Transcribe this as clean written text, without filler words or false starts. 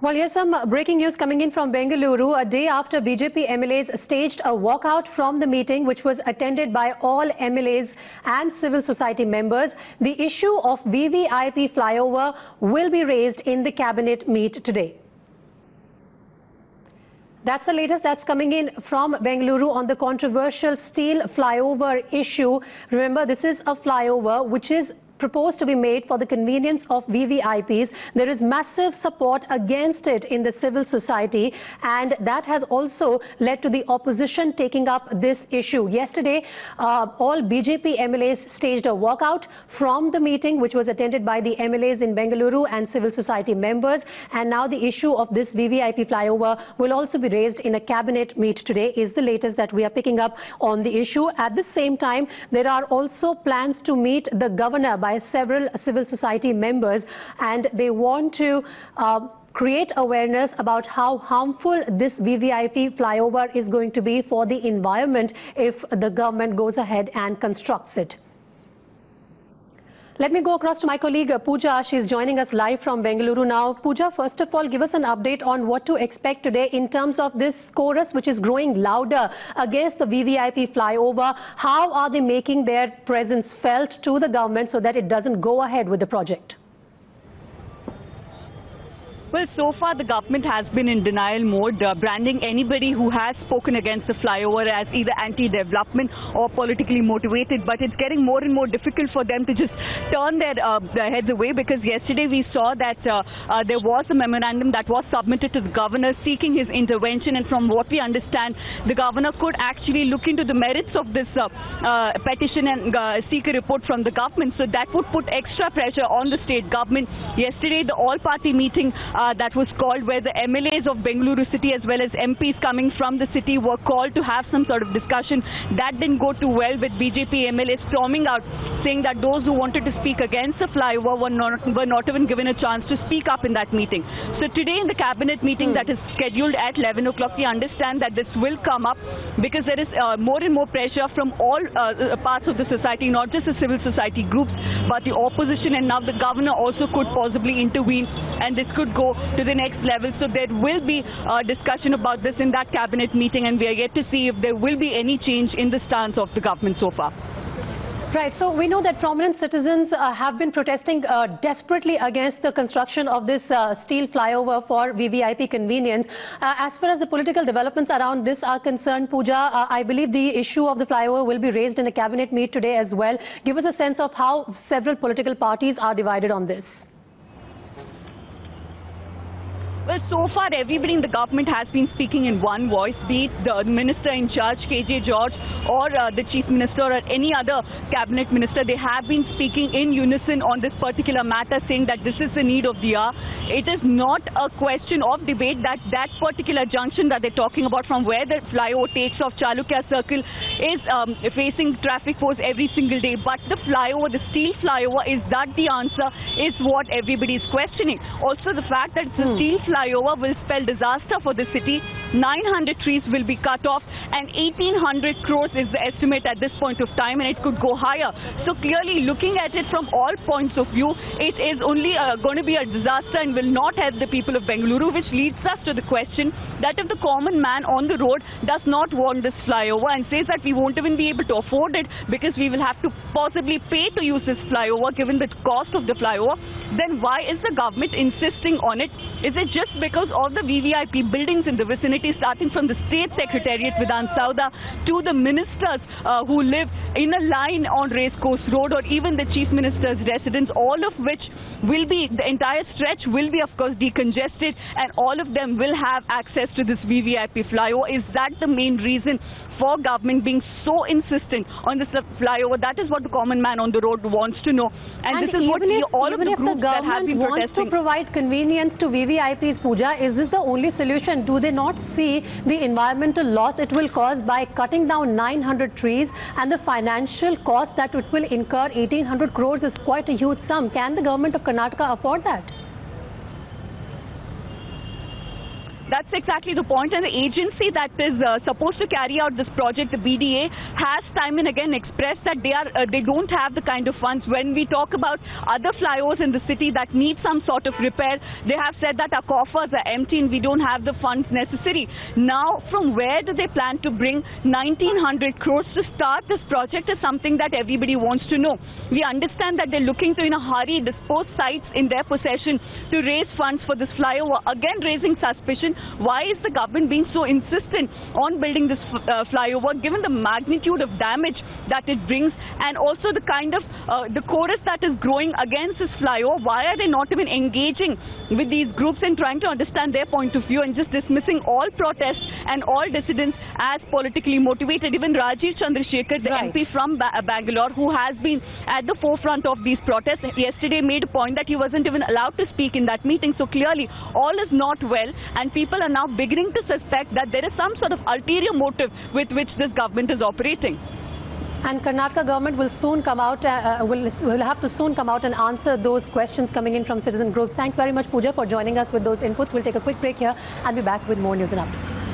Well, here's some breaking news coming in from Bengaluru. A day after BJP MLAs staged a walkout from the meeting, which was attended by all MLAs and civil society members, the issue of VVIP flyover will be raised in the cabinet meet today. That's the latest that's coming in from Bengaluru on the controversial steel flyover issue. Remember, this is a flyover which is proposed to be made for the convenience of VVIPs. There is massive support against it in the civil society, and that has also led to the opposition taking up this issue. Yesterday, all BJP MLAs staged a walkout from the meeting, which was attended by the MLAs in Bengaluru and civil society members. And now the issue of this VVIP flyover will also be raised in a cabinet meet today, is the latest that we are picking up on the issue. At the same time, there are also plans to meet the governor by several civil society members, and they want to create awareness about how harmful this VVIP flyover is going to be for the environment if the government goes ahead and constructs it. Let me go across to my colleague Pooja. She's joining us live from Bengaluru now. Pooja, first of all, give us an update on what to expect today in terms of this chorus which is growing louder against the VVIP flyover. How are they making their presence felt to the government so that it doesn't go ahead with the project? Well, so far the government has been in denial mode, branding anybody who has spoken against the flyover as either anti-development or politically motivated. But it's getting more and more difficult for them to just turn their heads away, because yesterday we saw that there was a memorandum that was submitted to the governor seeking his intervention. And from what we understand, the governor could actually look into the merits of this petition and seek a report from the government. So that would put extra pressure on the state government. Yesterday, the all-party meeting that was called, where the MLAs of Bengaluru city as well as MPs coming from the city were called to have some sort of discussion. That didn't go too well, with BJP MLAs storming out, saying that those who wanted to speak against the flyover were not even given a chance to speak up in that meeting. So today in the cabinet meeting that is scheduled at 11 o'clock, we understand that this will come up because there is more and more pressure from all parts of the society, not just the civil society groups, but the opposition, and now the governor also could possibly intervene, and this could go to the next level. So there will be a discussion about this in that cabinet meeting, and we are yet to see if there will be any change in the stance of the government so far. Right. So we know that prominent citizens have been protesting desperately against the construction of this steel flyover for VVIP convenience. As far as the political developments around this are concerned, Pooja, I believe the issue of the flyover will be raised in a cabinet meet today as well. Give us a sense of how several political parties are divided on this. Well, so far everybody in the government has been speaking in one voice, be it the minister in charge, KJ George, or the chief minister or any other cabinet minister. They have been speaking in unison on this particular matter, saying that this is the need of the hour. It is not a question of debate that that particular junction that they're talking about, from where the flyover takes off, Chalukya Circle, is facing traffic force every single day. But the flyover, the steel flyover, is that the answer, is what everybody is questioning. Also, the fact that it's a steel flyover will spell disaster for the city. 900 trees will be cut off, and 1,800 crores is the estimate at this point of time, and it could go higher. So clearly, looking at it from all points of view, it is only going to be a disaster and will not help the people of Bengaluru, which leads us to the question that if the common man on the road does not want this flyover and says that we won't even be able to afford it because we will have to possibly pay to use this flyover given the cost of the flyover, then why is the government insisting on it? Is it just because of the VVIP buildings in the vicinity, starting from the State Secretariat Vidhan Sauda to the ministers who live in a line on Racecourse Road, or even the Chief Minister's residence, all of which will be, the entire stretch will be of course decongested, and all of them will have access to this VVIP flyover? Is that the main reason for government being so insistent on this flyover? That is what the common man on the road wants to know. And this is what all of the groups that have been protesting. Even if the government wants to provide convenience to VVIPs, Pooja, is this the only solution? Do they not see the environmental loss it will cause by cutting down 900 trees, and the financial cost that it will incur? 1,800 crores is quite a huge sum. Can the government of Karnataka afford that? That's exactly the point. And the agency that is supposed to carry out this project, the BDA, has time and again expressed that they don't have the kind of funds. When we talk about other flyovers in the city that need some sort of repair, they have said that our coffers are empty and we don't have the funds necessary. Now, from where do they plan to bring 1,900 crores to start this project is something that everybody wants to know. We understand that they're looking to, in a hurry, dispose sites in their possession to raise funds for this flyover, again raising suspicion. Why is the government being so insistent on building this flyover, given the magnitude of damage that it brings, and also the kind of the chorus that is growing against this flyover? Why are they not even engaging with these groups and trying to understand their point of view and just dismissing all protests and all dissidents as politically motivated? Even Rajiv Chandrasekhar, the MP from Bangalore, who has been at the forefront of these protests, yesterday made a point that he wasn't even allowed to speak in that meeting. So clearly all is not well, and people are now beginning to suspect that there is some sort of ulterior motive with which this government is operating. And Karnataka government will soon come out, will have to soon come out and answer those questions coming in from citizen groups. Thanks very much, Pooja, for joining us with those inputs. We'll take a quick break here and be back with more news and updates.